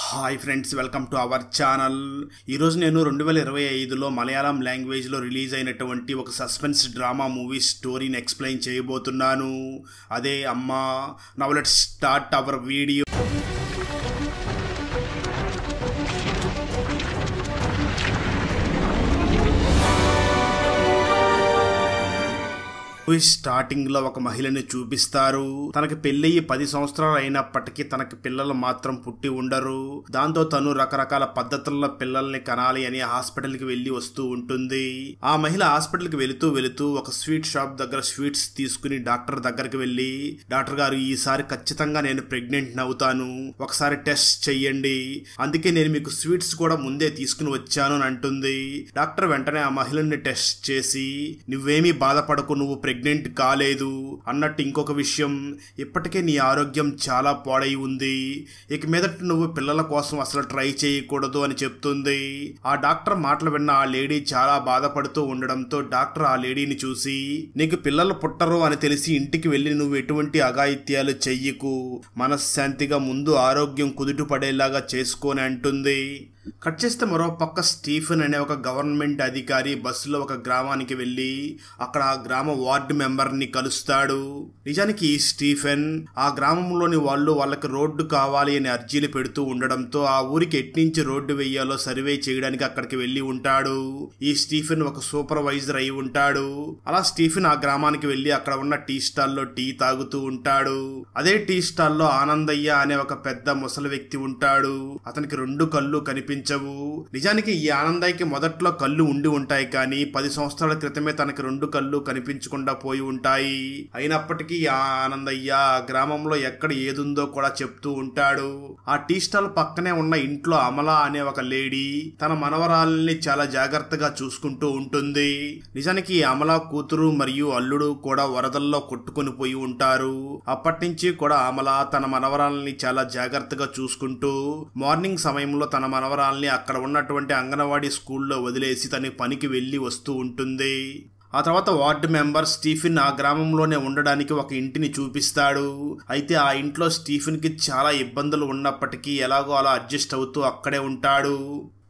Hi friends, welcome to our channel. ఈరోజు నేను 2025లో మలయాళం లాంగ్వేజ్లో రిలీజ్ అయినటువంటి ఒక సస్పెన్స్ డ్రామా మూవీ స్టోరీని ఎక్స్ప్లెయిన్ చేయబోతున్నాను. అదే అమ్మ. Now let's start our video. Starting లో ఒక మహిళని చూపిస్తారు. తనకి పెళ్ళయి 10 సంవత్సరాలు అయినప్పటికీ తనకి పిల్లలు మాత్రం పుట్టి ఉండరు. దాంతో తను రకరకాల పద్ధతుల్లో పిల్లల్ని కనాలి అని హాస్పిటల్ కి వెళ్లి వస్తూ ఉంటుంది. ఆ మహిళ హాస్పిటల్ కి వెళుతూ ఒక స్వీట్ షాప్ దగ్గర స్వీట్స్ తీసుకుని డాక్టర్ దగ్గరికి వెళ్లి, డాక్టర్ గారు, ఈసారి ఖచ్చితంగా నేను ప్రెగ్నెంట్ అవుతాను, ఒకసారి టెస్ట్ చెయ్యండి, అందుకే నేను మీకు స్వీట్స్ కూడా ముందే తీసుకుని వచ్చాను అని అంటుంది. డాక్టర్ వెంటనే ఆ మహిళని టెస్ట్ చేసి, నువ్వేమీ బాధపడకు, నువ్వు ప్రెగ్నెంట్ కాలేదు అన్నట్టు, ఇంకొక విషయం, ఇప్పటికే నీ ఆరోగ్యం చాలా పాడై ఉంది, ఇక మీదట నువ్వు పిల్లల కోసం అసలు ట్రై చేయకూడదు అని చెప్తుంది. ఆ డాక్టర్ మాటలు విన్న ఆ లేడీ చాలా బాధపడుతూ ఉండడంతో డాక్టర్ ఆ లేడీని చూసి, నీకు పిల్లలు పుట్టరు అని తెలిసి ఇంటికి వెళ్లి నువ్వు ఎటువంటి అఘాయిత్యాలు చెయ్యకు, మనశ్శాంతిగా ముందు ఆరోగ్యం కుదుట పడేలాగా చేసుకొని అంటుంది. కట్ చేస్తే మరో పక్క స్టీఫెన్ అనే ఒక గవర్నమెంట్ అధికారి బస్సులో ఒక గ్రామానికి వెళ్లి అక్కడ ఆ గ్రామ వార్డు మెంబర్ ని కలుస్తాడు. నిజానికి ఈ స్టీఫెన్ ఆ గ్రామంలోని వాళ్ళకి రోడ్డు కావాలి అని అర్జీలు పెడుతూ ఉండడంతో ఆ ఊరికి ఎట్నుంచి రోడ్డు వెయ్యాలో సర్వే చేయడానికి అక్కడికి వెళ్లి ఉంటాడు. ఈ స్టీఫెన్ ఒక సూపర్వైజర్ అయి ఉంటాడు. అలా స్టీఫెన్ ఆ గ్రామానికి వెళ్లి అక్కడ ఉన్న టీ స్టాల్లో టీ తాగుతూ ఉంటాడు. అదే టీ స్టాల్లో ఆనందయ్య అనే ఒక పెద్ద ముసలి వ్యక్తి ఉంటాడు. అతనికి 2 కళ్ళు కనిపించవు. నిజానికి ఈ ఆనందయ్యకి మొదట్లో కళ్ళు ఉండి ఉంటాయి, కానీ 10 సంవత్సరాల క్రితమే తనకి 2 కళ్ళు కనిపించకుండా పోయి ఉంటాయి. అయినప్పటికీ ఆ ఆనందయ్య గ్రామంలో ఎక్కడ ఏదుందో కూడా చెప్తూ ఉంటాడు. ఆ టీ స్టాల్ పక్కనే ఉన్న ఇంట్లో అమల అనే ఒక లేడీ తన మనవరాల్ని చాలా జాగ్రత్తగా చూసుకుంటూ ఉంటుంది. నిజానికి ఈ అమల కూతురు మరియు అల్లుడు కూడా వరదల్లో కొట్టుకొని పోయి ఉంటారు. అప్పటి నుంచి కూడా అమల తన మనవరాల్ని చాలా జాగ్రత్తగా చూసుకుంటూ మార్నింగ్ సమయంలో తన మనవరాల్ని అక్కడ ఉన్నటువంటి అంగన్వాడీ స్కూల్లో వదిలేసి తన పనికి వెళ్లి వస్తూ ఉంటుంది. ఆ తర్వాత వార్డు మెంబర్ స్టీఫెన్ ఆ గ్రామంలోనే ఉండడానికి ఒక ఇంటిని చూపిస్తాడు. అయితే ఆ ఇంట్లో స్టీఫెన్ కి చాలా ఇబ్బందులు ఉన్నప్పటికీ ఎలాగో అలా అడ్జస్ట్ అవుతూ అక్కడే ఉంటాడు.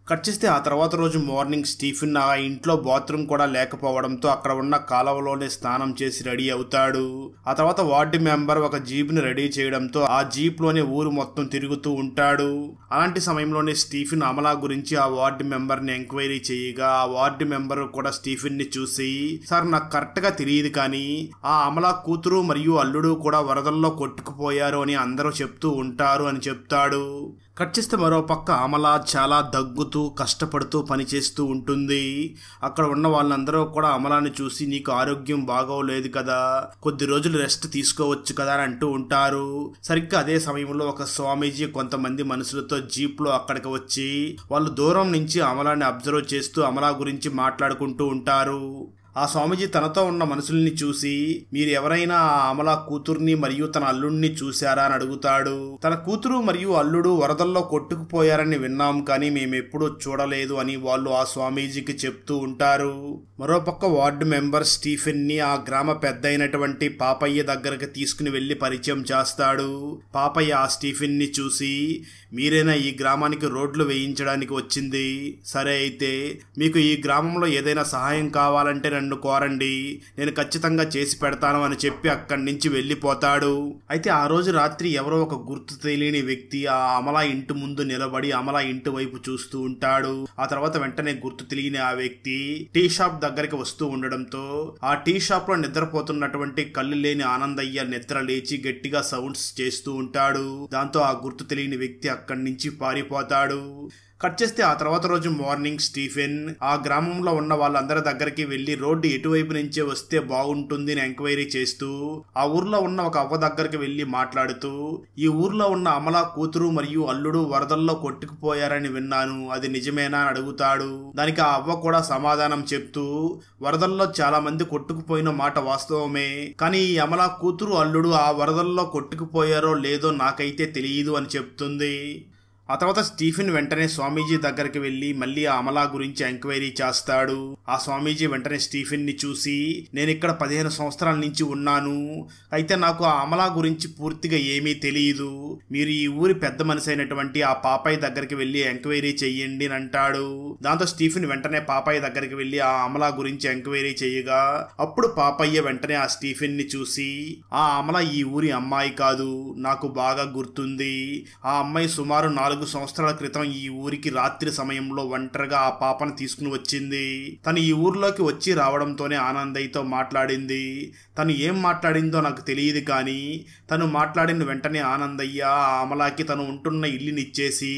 కట్ చేస్తే ఆ తర్వాత రోజు మార్నింగ్ స్టీఫెన్ ఆ ఇంట్లో బాత్రూమ్ కూడా లేకపోవడంతో అక్కడ ఉన్న కాలువలోనే స్నానం చేసి రెడీ అవుతాడు. ఆ తర్వాత వార్డు మెంబర్ ఒక జీప్ ని రెడీ చేయడంతో ఆ జీప్ లోనే ఊరు మొత్తం తిరుగుతూ ఉంటాడు. అలాంటి సమయంలోనే స్టీఫెన్ అమలా గురించి ఆ వార్డు మెంబర్ ని ఎంక్వైరీ చేయగా ఆ వార్డు మెంబర్ కూడా స్టీఫెన్ ని చూసి, సార్, నాకు కరెక్ట్ గా తెలియదు, కానీ ఆ అమలా కూతురు మరియు అల్లుడు కూడా వరదల్లో కొట్టుకుపోయారు అని అందరూ చెప్తూ ఉంటారు అని చెప్తాడు. కట్ చేస్తే మరో పక్క అమల చాలా దగ్గుతూ కష్టపడుతూ పనిచేస్తూ ఉంటుంది. అక్కడ ఉన్న వాళ్ళందరూ కూడా అమలాని చూసి, నీకు ఆరోగ్యం బాగోలేదు కదా, కొద్ది రోజులు రెస్ట్ తీసుకోవచ్చు కదా అని అంటూ ఉంటారు. సరిగ్గా అదే సమయంలో ఒక స్వామీజీ కొంతమంది మనుషులతో జీప్ లో అక్కడికి వచ్చి వాళ్ళు దూరం నుంచి అమలాని అబ్జర్వ్ చేస్తూ అమలా గురించి మాట్లాడుకుంటూ ఉంటారు. ఆ స్వామీజీ తనతో ఉన్న మనుషుల్ని చూసి, మీరు ఎవరైనా ఆ అమల కూతుర్ని మరియు తన అల్లుడిని చూశారా అని అడుగుతాడు. తన కూతురు మరియు అల్లుడు వరదల్లో కొట్టుకుపోయారని విన్నాం, కానీ మేమెప్పుడూ చూడలేదు అని వాళ్ళు ఆ స్వామీజీకి చెప్తూ ఉంటారు. మరోపక్క వార్డు మెంబర్ స్టీఫెన్ ని ఆ గ్రామ పెద్ద అయినటువంటి పాపయ్య దగ్గరకు తీసుకుని వెళ్లి పరిచయం చేస్తాడు. పాపయ్య ఆ స్టీఫెన్ ని చూసి, మీరేనా ఈ గ్రామానికి రోడ్లు వేయించడానికి వచ్చింది? సరే, అయితే మీకు ఈ గ్రామంలో ఏదైనా సహాయం కావాలంటే నన్ను కోరండి, నేను ఖచ్చితంగా చేసి పెడతాను అని చెప్పి అక్కడి నుంచి వెళ్లిపోతాడు. అయితే ఆ రోజు రాత్రి ఎవరో ఒక గుర్తు తెలియని వ్యక్తి ఆ అమలా ఇంటి ముందు నిలబడి అమలా ఇంటి వైపు చూస్తూ ఉంటాడు. ఆ తర్వాత వెంటనే గుర్తు తెలియని ఆ వ్యక్తి టీ షాప్ దగ్గరికి వస్తూ ఉండడంతో ఆ టీ షాప్ లో నిద్రపోతున్నటువంటి కళ్ళు లేని ఆనందయ్య నిద్ర లేచి గట్టిగా సౌండ్స్ చేస్తూ ఉంటాడు. దాంతో ఆ గుర్తు తెలియని వ్యక్తి అక్కడి నుంచి పారిపోతాడు. కట్ చేస్తే ఆ తర్వాత రోజు మార్నింగ్ స్టీఫెన్ ఆ గ్రామంలో ఉన్న వాళ్ళందరి దగ్గరికి వెళ్లి రోడ్డు ఎటువైపు నుంచే వస్తే బాగుంటుంది అని ఎంక్వైరీ చేస్తూ ఆ ఊర్లో ఉన్న ఒక అవ్వ దగ్గరికి వెళ్లి మాట్లాడుతూ, ఈ ఊర్లో ఉన్న అమలా కూతురు మరియు అల్లుడు వరదల్లో కొట్టుకుపోయారని విన్నాను, అది నిజమేనా అని అడుగుతాడు. దానికి ఆ అవ్వ కూడా సమాధానం చెప్తూ, వరదల్లో చాలా మంది కొట్టుకుపోయిన మాట వాస్తవమే, కానీ ఈ అమలా కూతురు అల్లుడు ఆ వరదల్లో కొట్టుకుపోయారో లేదో నాకైతే తెలియదు అని చెప్తుంది. ఆ తర్వాత స్టీఫెన్ వెంటనే స్వామీజీ దగ్గరికి వెళ్లి మళ్ళీ ఆ అమలా గురించి ఎంక్వైరీ చేస్తాడు. ఆ స్వామీజీ వెంటనే స్టీఫెన్ ని చూసి, నేను ఇక్కడ 15 సంవత్సరాల నుంచి ఉన్నాను, అయితే నాకు ఆ అమలా గురించి పూర్తిగా ఏమీ తెలియదు, మీరు ఈ ఊరి పెద్ద మనిషి అయినటువంటి ఆ పాపయ్య దగ్గరికి వెళ్లి ఎంక్వైరీ చెయ్యండి అని అంటాడు. దాంతో స్టీఫెన్ వెంటనే పాపయ్య దగ్గరికి వెళ్లి ఆ అమలా గురించి ఎంక్వైరీ చేయగా అప్పుడు పాపయ్య వెంటనే ఆ స్టీఫెన్ ని చూసి, ఆ అమల ఈ ఊరి అమ్మాయి కాదు, నాకు బాగా గుర్తుంది, ఆ అమ్మాయి సుమారు 4 సంవత్సరాల క్రితం ఈ ఊరికి రాత్రి సమయంలో ఒంటరిగా ఆ పాపను తీసుకుని వచ్చింది. తను ఈ ఊర్లోకి వచ్చి రావడంతోనే ఆనందయ్యతో మాట్లాడింది. తను ఏం మాట్లాడిందో నాకు తెలియదు, కానీ తను మాట్లాడిన వెంటనే ఆనందయ్య ఆ అమలాకి తను ఉంటున్న ఇల్లుని ఇచ్చేసి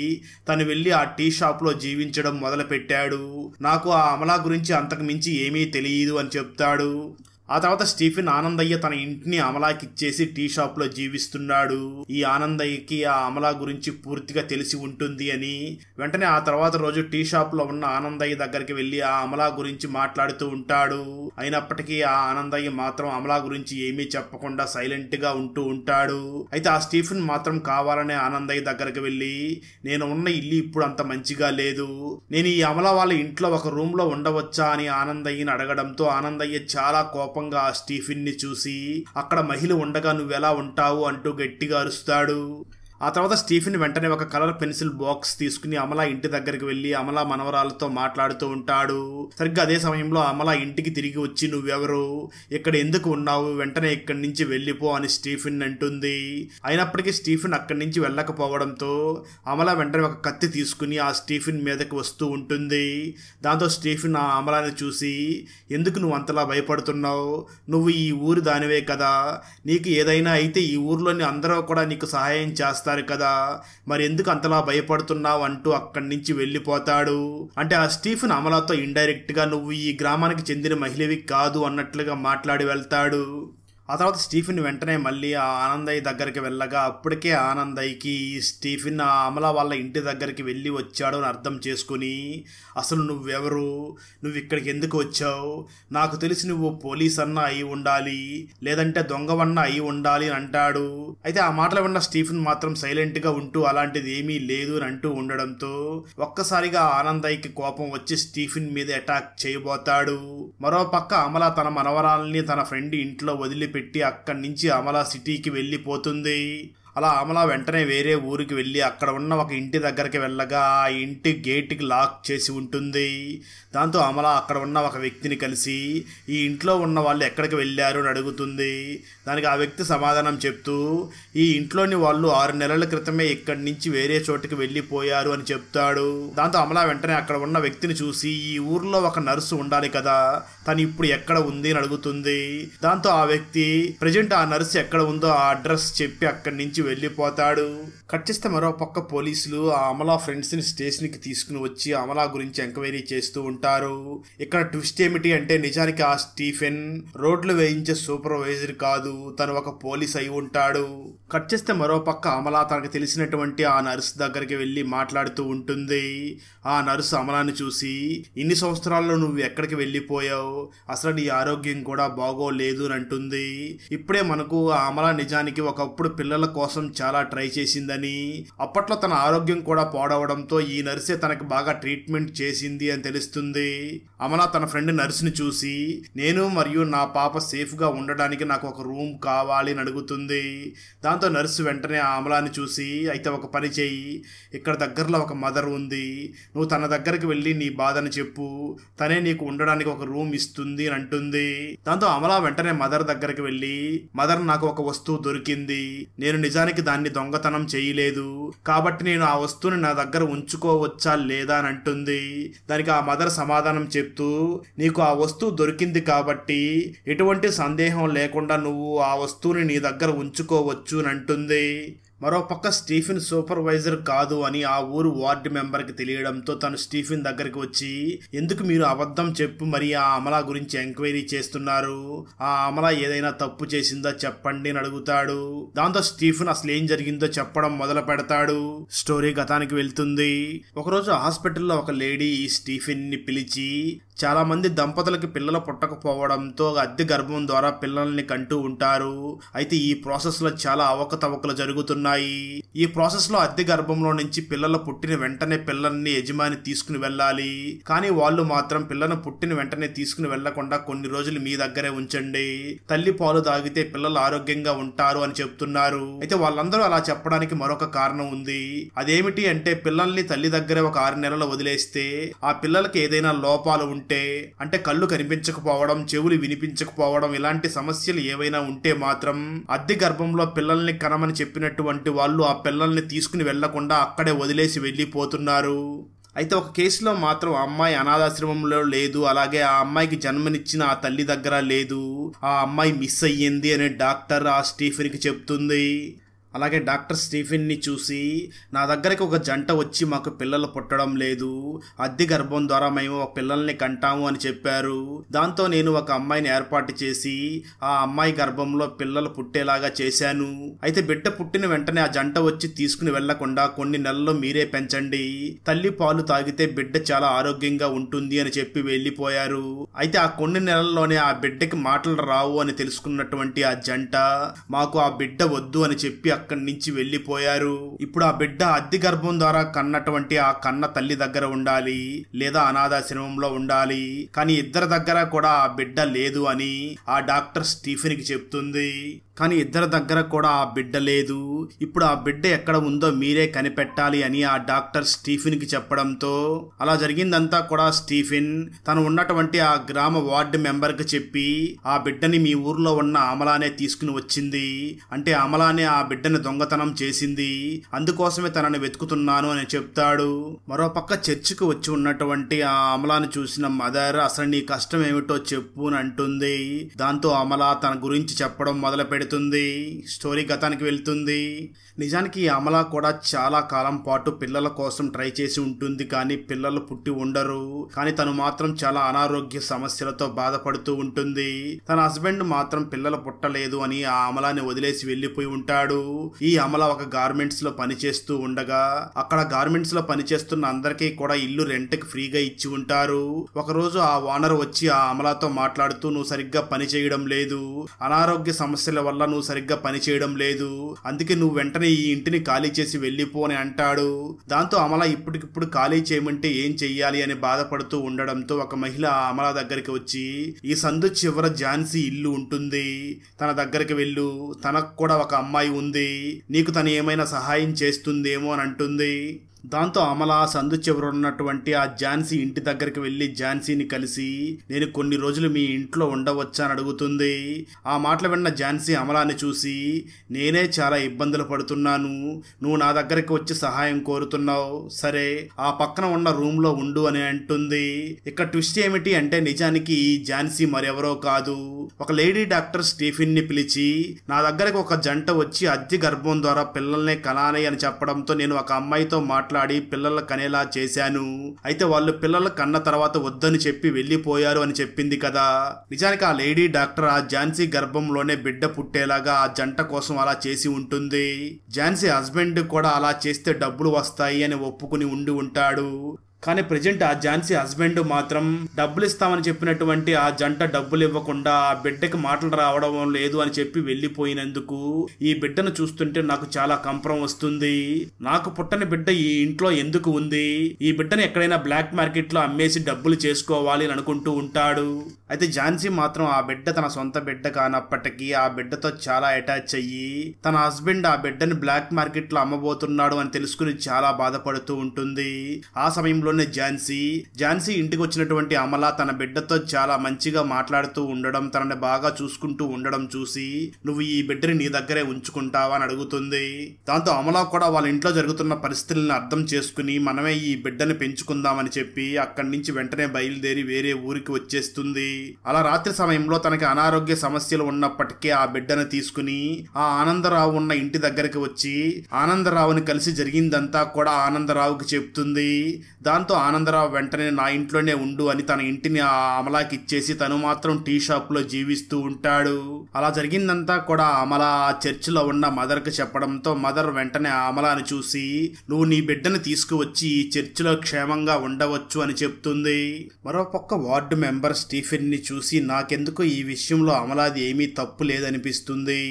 తను వెళ్ళి ఆ టీ షాప్లో జీవించడం మొదలుపెట్టాడు. నాకు ఆ అమలా గురించి అంతకు మించి ఏమీ తెలియదు అని చెప్తాడు. ఆ తర్వాత స్టీఫెన్ ఆనందయ్య తన ఇంటిని అమలాకి ఇచ్చేసి టీ షాప్ లో జీవిస్తున్నాడు. ఈ ఆనందయ్యకి ఆ అమలా గురించి పూర్తిగా తెలిసి ఉంటుంది అని వెంటనే ఆ తర్వాత రోజు టీ షాప్ లో ఉన్న ఆనందయ్య దగ్గరికి వెళ్లి ఆ అమలా గురించి మాట్లాడుతూ ఉంటాడు. అయినప్పటికీ ఆ ఆనందయ్య మాత్రం అమలా గురించి ఏమీ చెప్పకుండా సైలెంట్ గా ఉంటూ ఉంటాడు. అయితే ఆ స్టీఫెన్ మాత్రం కావాలనే ఆనందయ్య దగ్గరికి వెళ్లి, నేను ఉన్న ఇల్లు ఇప్పుడు అంత మంచిగా లేదు, నేను ఈ అమలా వాళ్ళ ఇంట్లో ఒక రూమ్ లో ఉండవచ్చా అని ఆనందయ్యని అడగడంతో ఆనందయ్య చాలా కోపం ఆ స్టీఫెన్ ని చూసి, అక్కడ మహిళ ఉండగా నువ్వెలా ఉంటావు అంటూ గట్టిగా అరుస్తాడు. ఆ తర్వాత స్టీఫెన్ వెంటనే ఒక కలర్ పెన్సిల్ బాక్స్ తీసుకుని అమలా ఇంటి దగ్గరికి వెళ్లి అమలా మనవరాలతో మాట్లాడుతూ ఉంటాడు. సరిగ్గా అదే సమయంలో అమలా ఇంటికి తిరిగి వచ్చి, నువ్వెవరు, ఇక్కడ ఎందుకు ఉన్నావు, వెంటనే ఇక్కడి నుంచి వెళ్ళిపో అని స్టీఫెన్ అంటుంది. అయినప్పటికీ స్టీఫెన్ అక్కడి నుంచి వెళ్ళకపోవడంతో అమలా వెంటనే ఒక కత్తి తీసుకుని ఆ స్టీఫెన్ మీదకి వస్తూ ఉంటుంది. దాంతో స్టీఫెన్ ఆ అమలాని చూసి, ఎందుకు నువ్వు అంతలా భయపడుతున్నావు, నువ్వు ఈ ఊరు దానివే కదా, నీకు ఏదైనా అయితే ఈ ఊర్లోని అందరూ కూడా నీకు సహాయం చేస్తారు కదా, మరి ఎందుకు అంతలా భయపడుతున్నావు అంటూ అక్కడి నుంచి వెళ్ళిపోతాడు. అంటే ఆ స్టీఫెన్ అమలాతో ఇండైరెక్ట్ గా నువ్వు ఈ గ్రామానికి చెందిన మహిళవి కాదు అన్నట్లుగా మాట్లాడి వెళ్తాడు. ఆ తర్వాత స్టీఫెన్ వెంటనే మళ్ళీ ఆ ఆనందయ్య దగ్గరికి వెళ్ళగా అప్పటికే ఆనందయ్యకి స్టీఫెన్ ఆ అమలా వాళ్ళ ఇంటి దగ్గరికి వెళ్ళి వచ్చాడు అని అర్థం చేసుకుని, అసలు నువ్వెవరు, నువ్వు ఇక్కడికి ఎందుకు వచ్చావు, నాకు తెలిసి నువ్వు పోలీస్ అన్నా అయి ఉండాలి, లేదంటే దొంగవన్నా అయి ఉండాలి అని అంటాడు. అయితే ఆ మాటలు విన్న స్టీఫెన్ మాత్రం సైలెంట్ గా ఉంటూ అలాంటిది ఏమీ లేదు అని అంటూ ఉండడంతో ఒక్కసారిగా ఆనందయ్యకి కోపం వచ్చి స్టీఫెన్ మీద అటాక్ చేయబోతాడు. మరో పక్క అమలా తన మనవరాల్ని తన ఫ్రెండ్ ఇంట్లో వదిలిపెట్టి అక్కడి నుంచి అమలా సిటీకి వెళ్ళిపోతుంది. అలా అమలా వెంటనే వేరే ఊరికి వెళ్ళి అక్కడ ఉన్న ఒక ఇంటి దగ్గరికి వెళ్ళగా ఆ ఇంటి గేట్కి లాక్ చేసి ఉంటుంది. దాంతో అమలా అక్కడ ఉన్న ఒక వ్యక్తిని కలిసి ఈ ఇంట్లో ఉన్న వాళ్ళు ఎక్కడికి వెళ్ళారు అని అడుగుతుంది. దానికి ఆ వ్యక్తి సమాధానం చెప్తూ, ఈ ఇంట్లోని వాళ్ళు 6 నెలల క్రితమే ఇక్కడి నుంచి వేరే చోటుకి వెళ్ళిపోయారు అని చెప్తాడు. దాంతో అమలా వెంటనే అక్కడ ఉన్న వ్యక్తిని చూసి, ఈ ఊర్లో ఒక నర్సు ఉండాలి కదా, తను ఇప్పుడు ఎక్కడ ఉంది అని అడుగుతుంది. దాంతో ఆ వ్యక్తి ప్రజెంట్ ఆ నర్సు ఎక్కడ ఉందో ఆ అడ్రస్ చెప్పి అక్కడి నుంచి వెళ్ళిపోతాడు. కట్ చేస్తే మరో పక్క పోలీసులు ఆ అమలా ఫ్రెండ్స్ ని స్టేషన్ కి తీసుకుని వచ్చి అమలా గురించి ఎంక్వైరీ చేస్తూ ఉంటారు. ఇక్కడ ట్విస్ట్ ఏమిటి అంటే నిజానికి ఆ స్టీఫెన్ రోడ్లు వేయించే సూపర్వైజర్ కాదు, తను ఒక పోలీస్ అయి ఉంటాడు. కట్ చేస్తే మరో పక్క అమలా తనకు తెలిసినటువంటి ఆ నర్సు దగ్గరికి వెళ్ళి మాట్లాడుతూ ఉంటుంది. ఆ నర్సు అమలాని చూసి, ఇన్ని సంవత్సరాల్లో నువ్వు ఎక్కడికి వెళ్ళిపోయావు, అసలు నీ ఆరోగ్యం కూడా బాగోలేదు అని అంటుంది. ఇప్పుడే మనకు ఆ అమలా నిజానికి ఒకప్పుడు పిల్లల కోసం చాలా ట్రై చేసిందని, అప్పట్లో తన ఆరోగ్యం కూడా పాడవడంతో ఈ నర్సే తనకి బాగా ట్రీట్మెంట్ చేసింది అని తెలుస్తుంది. అమలా తన ఫ్రెండ్ నర్సుని చూసి, నేను మరియు నా పాప సేఫ్ గా ఉండడానికి నాకు ఒక రూమ్ కావాలి అని అడుగుతుంది. దాంతో నర్సు వెంటనే ఆ అమలాని చూసి, అయితే ఒక పని చెయ్యి, ఇక్కడ దగ్గరలో ఒక మదర్ ఉంది, నువ్వు తన దగ్గరికి వెళ్ళి నీ బాధను చెప్పు, తనే నీకు ఉండడానికి ఒక రూమ్ ఇస్తుంది అని అంటుంది. దాంతో అమలా వెంటనే మదర్ దగ్గరికి వెళ్ళి, మదర్ నాకు ఒక వస్తువు దొరికింది, నేను నిజానికి దాన్ని దొంగతనం చేయలేదు, కాబట్టి నేను ఆ వస్తువుని నా దగ్గర ఉంచుకోవచ్చా లేదా అని అంటుంది. దానికి ఆ మదర్ సమాధానం చెప్తూ, నీకు ఆ వస్తువు దొరికింది కాబట్టి ఎటువంటి సందేహం లేకుండా నువ్వు ఆ వస్తువుని నీ దగ్గర ఉంచుకోవచ్చు అని అంటుంది. మరోపక్క స్టీఫెన్ సూపర్వైజర్ కాదు అని ఆ ఊరు వార్డు మెంబర్కి తెలియడంతో తను స్టీఫెన్ దగ్గరికి వచ్చి, ఎందుకు మీరు అబద్ధం చెప్పు మరి ఆ అమలా గురించి ఎంక్వైరీ చేస్తున్నారు, ఆ అమలా ఏదైనా తప్పు చేసిందా చెప్పండి అని అడుగుతాడు. దాంతో స్టీఫెన్ అసలు ఏం జరిగిందో చెప్పడం మొదలు పెడతాడు. స్టోరీ గతానికి వెళ్తుంది. ఒకరోజు హాస్పిటల్లో ఒక లేడీ ఈ స్టీఫెన్ ని పిలిచి, చాలా మంది దంపతులకి పిల్లలు పుట్టకపోవడంతో అద్దె గర్భం ద్వారా పిల్లల్ని కంటూ ఉంటారు, అయితే ఈ ప్రాసెస్ లో చాలా అవకతవకలు జరుగుతున్నాయి, ఉన్నాయి. ఈ ప్రాసెస్ లో అద్దె గర్భంలో నుంచి పిల్లలు పుట్టిన వెంటనే పిల్లల్ని యజమాని తీసుకుని వెళ్ళాలి. కానీ వాళ్ళు మాత్రం పిల్లను పుట్టిన వెంటనే తీసుకుని వెళ్లకుండా కొన్ని రోజులు మీ దగ్గరే ఉంచండి, తల్లి పాలు తాగితే పిల్లలు ఆరోగ్యంగా ఉంటారు అని చెప్తున్నారు. అయితే వాళ్ళందరూ అలా చెప్పడానికి మరొక కారణం ఉంది. అదేమిటి అంటే పిల్లల్ని తల్లి దగ్గరే ఒక 6 నెలలు వదిలేస్తే ఆ పిల్లలకి ఏదైనా లోపాలు ఉంటే, అంటే కళ్ళు కనిపించకపోవడం, చెవులు వినిపించకపోవడం, ఇలాంటి సమస్యలు ఏవైనా ఉంటే మాత్రం అద్దె గర్భంలో పిల్లల్ని కనమని చెప్పినటువంటి వాళ్ళు ఆ పిల్లల్ని తీసుకుని వెళ్లకుండా అక్కడే వదిలేసి వెళ్ళిపోతున్నారు. అయితే ఒక కేసులో మాత్రం ఆ అమ్మాయి అనాథాశ్రమంలో లేదు, అలాగే ఆ అమ్మాయికి జన్మనిచ్చిన ఆ తల్లి దగ్గర లేదు, ఆ అమ్మాయి మిస్ అయ్యింది అని డాక్టర్ ఆ స్టీఫెన్కి చెప్తుంది. అలాగే డాక్టర్ స్టీఫెన్ని చూసి, నా దగ్గరికి ఒక జంట వచ్చి మాకు పిల్లలు పుట్టడం లేదు, అద్దె గర్భం ద్వారా మేము ఒక పిల్లల్ని కంటాము అని చెప్పారు. దాంతో నేను ఒక అమ్మాయిని ఏర్పాటు చేసి ఆ అమ్మాయి గర్భంలో పిల్లలు పుట్టేలాగా చేశాను. అయితే బిడ్డ పుట్టిన వెంటనే ఆ జంట వచ్చి తీసుకుని వెళ్లకుండా కొన్ని నెలల్లో మీరే పెంచండి, తల్లి పాలు తాగితే బిడ్డ చాలా ఆరోగ్యంగా ఉంటుంది అని చెప్పి వెళ్ళిపోయారు. అయితే ఆ కొన్ని నెలల్లోనే ఆ బిడ్డకి మాటలు రావు అని తెలుసుకున్నటువంటి ఆ జంట మాకు ఆ బిడ్డ వద్దు అని చెప్పి అక్కడి నుంచి వెళ్ళిపోయారు. ఇప్పుడు ఆ బిడ్డ అద్దె గర్భం ద్వారా కన్నటువంటి ఆ కన్న తల్లి దగ్గర ఉండాలి, లేదా అనాథాశ్రమంలో ఉండాలి. కానీ ఇద్దరి దగ్గర కూడా ఆ బిడ్డ లేదు అని ఆ డాక్టర్ స్టీఫెన్కి చెప్తుంది. కానీ ఇద్దరి దగ్గర కూడా ఆ బిడ్డ లేదు. ఇప్పుడు ఆ బిడ్డ ఎక్కడ ఉందో మీరే కనిపెట్టాలి అని ఆ డాక్టర్ స్టీఫెన్కి చెప్పడంతో అలా జరిగిందంతా కూడా స్టీఫెన్ తను ఉన్నటువంటి ఆ గ్రామ వార్డు మెంబర్కి చెప్పి ఆ బిడ్డని మీ ఊర్లో ఉన్న అమలానే తీసుకుని వచ్చింది, అంటే అమలానే ఆ బిడ్డని దొంగతనం చేసింది, అందుకోసమే తనని వెతుకుతున్నాను అని చెప్తాడు. మరోపక్క చర్చికి వచ్చి ఉన్నటువంటి ఆ అమలాని చూసిన మదర్ అసలు నీ కష్టం ఏమిటో చెప్పు అని అంటుంది. దాంతో అమల తన గురించి చెప్పడం మొదలు పెడుతుంది. స్టోరీ గతానికి వెళ్తుంది. నిజానికి ఈ అమల కూడా చాలా కాలం పాటు పిల్లల కోసం ట్రై చేసి ఉంటుంది, కానీ పిల్లలు పుట్టి ఉండరు. కానీ తను మాత్రం చాలా అనారోగ్య సమస్యలతో బాధపడుతూ ఉంటుంది. తన హస్బెండ్ మాత్రం పిల్లలు పుట్టలేదు అని ఆ అమలాని వదిలేసి వెళ్లిపోయి ఉంటాడు. ఈ అమల ఒక గార్మెంట్స్ లో పనిచేస్తూ ఉండగా అక్కడ గార్మెంట్స్ లో పనిచేస్తున్న అందరికీ కూడా ఇల్లు రెంట్ కి ఫ్రీగా ఇచ్చి ఉంటారు. ఒకరోజు ఆ ఓనర్ వచ్చి ఆ అమలతో మాట్లాడుతూ, నువ్వు సరిగ్గా పని చేయడం లేదు, అనారోగ్య సమస్యల వల్ల నువ్వు సరిగ్గా పని చేయడం లేదు, అందుకే నువ్వు వెంటనే ఈ ఇంటిని ఖాళీ చేసి వెళ్ళిపో అని అంటాడు. దాంతో అమల ఇప్పటికిప్పుడు ఖాళీ చేయమంటే ఏం చెయ్యాలి అని బాధపడుతూ ఉండడంతో ఒక మహిళ ఆ అమల దగ్గరికి వచ్చి, ఈ సందు చివర ఝాన్సీ ఇల్లు ఉంటుంది, తన దగ్గరికి వెళ్ళు, తనకు కూడా ఒక అమ్మాయి ఉంది, నీకు తను ఏమైనా సహాయం చేస్తుందేమో అని అంటుంది. దాంతో అమల సందు చివరున్నటువంటి ఆ ఝాన్సీ ఇంటి దగ్గరికి వెళ్లి ఝాన్సీని కలిసి, నేను కొన్ని రోజులు మీ ఇంట్లో ఉండవచ్చా అని అడుగుతుంది. ఆ మాటలు విన్న ఝాన్సీ అమలాని చూసి, నేనే చాలా ఇబ్బందులు పడుతున్నాను, నువ్వు నా దగ్గరికి వచ్చి సహాయం కోరుతున్నావు, సరే ఆ పక్కన ఉన్న రూమ్ లో ఉండు అని అంటుంది. ఇక్కడ ట్విస్ట్ ఏమిటి అంటే నిజానికి ఈ ఝాన్సీ మరెవరో కాదు, ఒక లేడీ డాక్టర్ స్టీఫెన్ ని పిలిచి నా దగ్గరకు ఒక జంట వచ్చి అద్దె గర్భం ద్వారా పిల్లల్ని కనాలి అని చెప్పడంతో నేను ఒక అమ్మాయితో మాట్లాడి పిల్లలు కనేలా చేశాను, అయితే వాళ్ళు పిల్లలు కన్న తర్వాత వద్దని చెప్పి వెళ్ళిపోయారు అని చెప్పింది కదా. నిజానికి ఆ లేడీ డాక్టర్ ఆ ఝాన్సీ గర్భంలోనే బిడ్డ పుట్టేలాగా ఆ జంట కోసం అలా చేసి ఉంటుంది. ఝాన్సీ హస్బెండ్ కూడా అలా చేస్తే డబ్బులు వస్తాయి అని ఒప్పుకుని ఉండి ఉంటాడు. కానీ ప్రెజెంట్ ఆ ఝాన్సీ హస్బెండ్ మాత్రం డబ్బులు ఇస్తామని చెప్పినటువంటి ఆ జంట డబ్బులు ఇవ్వకుండా ఆ బిడ్డకి మాటలు రావడం లేదు అని చెప్పి వెళ్ళిపోయినందుకు ఈ బిడ్డను చూస్తుంటే నాకు చాలా కంపరం వస్తుంది, నాకు పుట్టని బిడ్డ ఈ ఇంట్లో ఎందుకు ఉంది, ఈ బిడ్డను ఎక్కడైనా బ్లాక్ మార్కెట్ లో అమ్మేసి డబ్బులు చేసుకోవాలి అని అనుకుంటూ ఉంటాడు. అయితే ఝాన్సీ మాత్రం ఆ బిడ్డ తన సొంత బిడ్డ కానప్పటికీ ఆ బిడ్డతో చాలా అటాచ్ అయ్యి తన హస్బెండ్ ఆ బిడ్డని బ్లాక్ మార్కెట్ లో అమ్మబోతున్నాడు అని తెలుసుకుని చాలా బాధపడుతూ ఉంటుంది. ఆ సమయంలో ఝాన్సీ ఇంటికి వచ్చినటువంటి అమల తన బిడ్డతో చాలా మంచిగా మాట్లాడుతూ ఉండడం, తనని బాగా చూసుకుంటూ ఉండడం చూసి, నువ్వు ఈ బిడ్డని నీ దగ్గరే ఉంచుకుంటావా అని అడుగుతుంది. దాంతో అమల కూడా వాళ్ళ ఇంట్లో జరుగుతున్న పరిస్థితులను అర్థం చేసుకుని మనమే ఈ బిడ్డని పెంచుకుందామని చెప్పి అక్కడి నుంచి వెంటనే బయలుదేరి వేరే ఊరికి వచ్చేస్తుంది. అలా రాత్రి సమయంలో తనకి అనారోగ్య సమస్యలు ఉన్నప్పటికీ ఆ బిడ్డను తీసుకుని ఆ ఆనందరావు ఉన్న ఇంటి దగ్గరికి వచ్చి ఆనందరావుని కలిసి జరిగిందంతా కూడా ఆనందరావుకి చెప్తుంది. దాంతో ఆనందరావు వెంటనే నా ఇంట్లోనే ఉండు అని తన ఇంటిని ఆ అమలాకి ఇచ్చేసి తను మాత్రం టీ షాప్ లో జీవిస్తూ ఉంటాడు. అలా జరిగిందంతా కూడా అమల ఆ చర్చిలో ఉన్న మదర్ కి చెప్పడంతో మదర్ వెంటనే ఆ అమలాని చూసి నువ్వు నీ బిడ్డని తీసుకువచ్చి ఈ చర్చిలో క్షేమంగా ఉండవచ్చు అని చెప్తుంది. మరోపక్క వార్డు మెంబర్ స్టీఫెన్ ని చూసి నాకెందుకు ఈ విషయంలో అమలాది ఏమీ తప్పు లేదనిపిస్తుంది,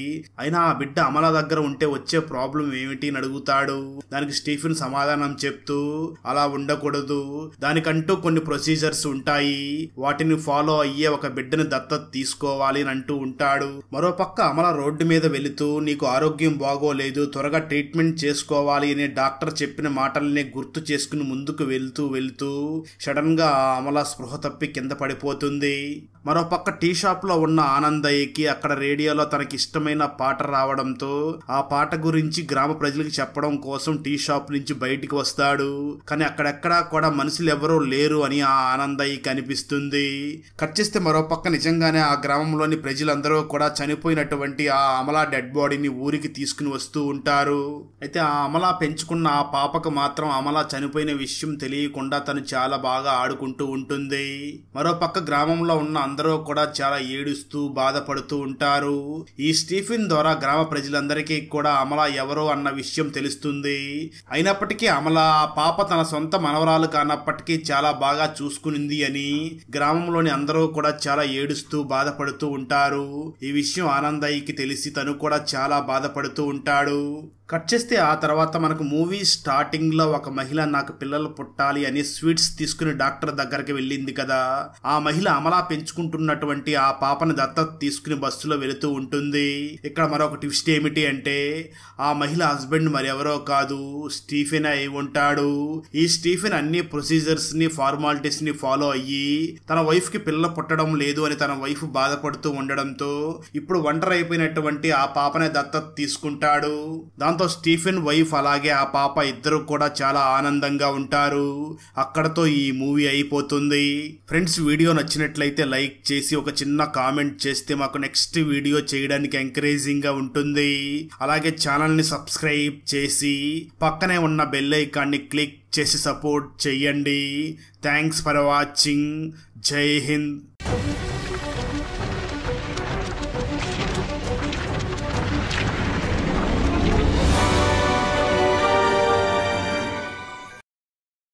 అయినా ఆ బిడ్డ అమల దగ్గర ఉంటే వచ్చే ప్రాబ్లం ఏమిటి అని అడుగుతాడు. దానికి స్టీఫెన్ సమాధానం చెప్తూ అలా ఉండకూడదు, దానికంటూ కొన్ని ప్రొసీజర్స్ ఉంటాయి, వాటిని ఫాలో అయ్యే ఒక బిడ్డని దత్తత తీసుకోవాలి అని అంటూ ఉంటాడు. మరోపక్క అమల రోడ్డు మీద వెళుతూ నీకు ఆరోగ్యం బాగోలేదు, త్వరగా ట్రీట్మెంట్ చేసుకోవాలి అనే డాక్టర్ చెప్పిన మాటల్ని గుర్తు చేసుకుని ముందుకు వెళ్తూ సడన్ గా అమల స్పృహ తప్పి కింద పడిపోతుంది. మరోపక్క టీ షాప్ లో ఉన్న ఆనందయ్యకి అక్కడ రేడియోలో తనకి ఇష్టమైన పాట రావడంతో ఆ పాట గురించి గ్రామ ప్రజలకు చెప్పడం కోసం టీ షాప్ నుంచి బయటికి వస్తాడు. కానీ అక్కడెక్కడా కూడా మనుషులు ఎవరూ లేరు అని ఆ ఆనందయ్యకి అనిపిస్తుంది. కట్ చేస్తే మరోపక్క నిజంగానే ఆ గ్రామంలోని ప్రజలందరూ కూడా చనిపోయినటువంటి ఆ అమలా డెడ్ బాడీని ఊరికి తీసుకుని వస్తూ ఉంటారు. అయితే ఆ అమలా పెంచుకున్న ఆ పాపకు మాత్రం అమలా చనిపోయిన విషయం తెలియకుండా తను చాలా బాగా ఆడుకుంటూ ఉంటుంది. మరోపక్క గ్రామంలో ఉన్న అందరూ కూడా చాలా ఏడుస్తూ బాధపడుతూ ఉంటారు. ఈ స్టీఫెన్ ద్వారా గ్రామ ప్రజలందరికీ కూడా అమల ఎవరో అన్న విషయం తెలుస్తుంది. అయినప్పటికీ అమల ఆ పాప తన సొంత మనవరాలు కానప్పటికీ చాలా బాగా చూసుకునింది అని గ్రామంలోని అందరూ కూడా చాలా ఏడుస్తూ బాధపడుతూ ఉంటారు. ఈ విషయం ఆనందయ్యకి తెలిసి తను కూడా చాలా బాధపడుతూ ఉంటాడు. కట్ చేస్తే ఆ తర్వాత మనకు మూవీ స్టార్టింగ్ లో ఒక మహిళ నాకు పిల్లలు పుట్టాలి అని స్వీట్స్ తీసుకుని డాక్టర్ దగ్గరికి వెళ్ళింది కదా, ఆ మహిళ అమలా పెంచుకుంటున్నటువంటి ఆ పాపని దత్తత తీసుకుని బస్సులో వెళుతూ ఉంటుంది. ఇక్కడ మరొక ట్విస్ట్ ఏమిటి అంటే ఆ మహిళ హస్బెండ్ మరెవరో కాదు, స్టీఫెన్ అయి ఉంటాడు. ఈ స్టీఫెన్ అన్ని ప్రొసీజర్స్ ని ఫార్మాలిటీస్ ని ఫాలో అయ్యి తన వైఫ్ కి పిల్లలు పుట్టడం లేదు అని తన వైఫ్ బాధపడుతూ ఉండడంతో ఇప్పుడు ఒంటరి అయిపోయినటువంటి ఆ పాపనే దత్తత తీసుకుంటాడు. దాంతో స్టీఫెన్ వైఫ్ అలాగే ఆ పాప ఇద్దరు కూడా చాలా ఆనందంగా ఉంటారు. అక్కడతో ఈ మూవీ అయిపోతుంది. ఫ్రెండ్స్, వీడియో నచ్చినట్లయితే లైక్ చేసి ఒక చిన్న కామెంట్ చేస్తే మాకు నెక్స్ట్ వీడియో చేయడానికి ఎంకరేజింగ్ గా ఉంటుంది. అలాగే ఛానల్ ని సబ్స్క్రైబ్ చేసి పక్కనే ఉన్న బెల్ ఐకాన్ ని క్లిక్ చేసి సపోర్ట్ చేయండి. Thanks for watching. జై హింద్.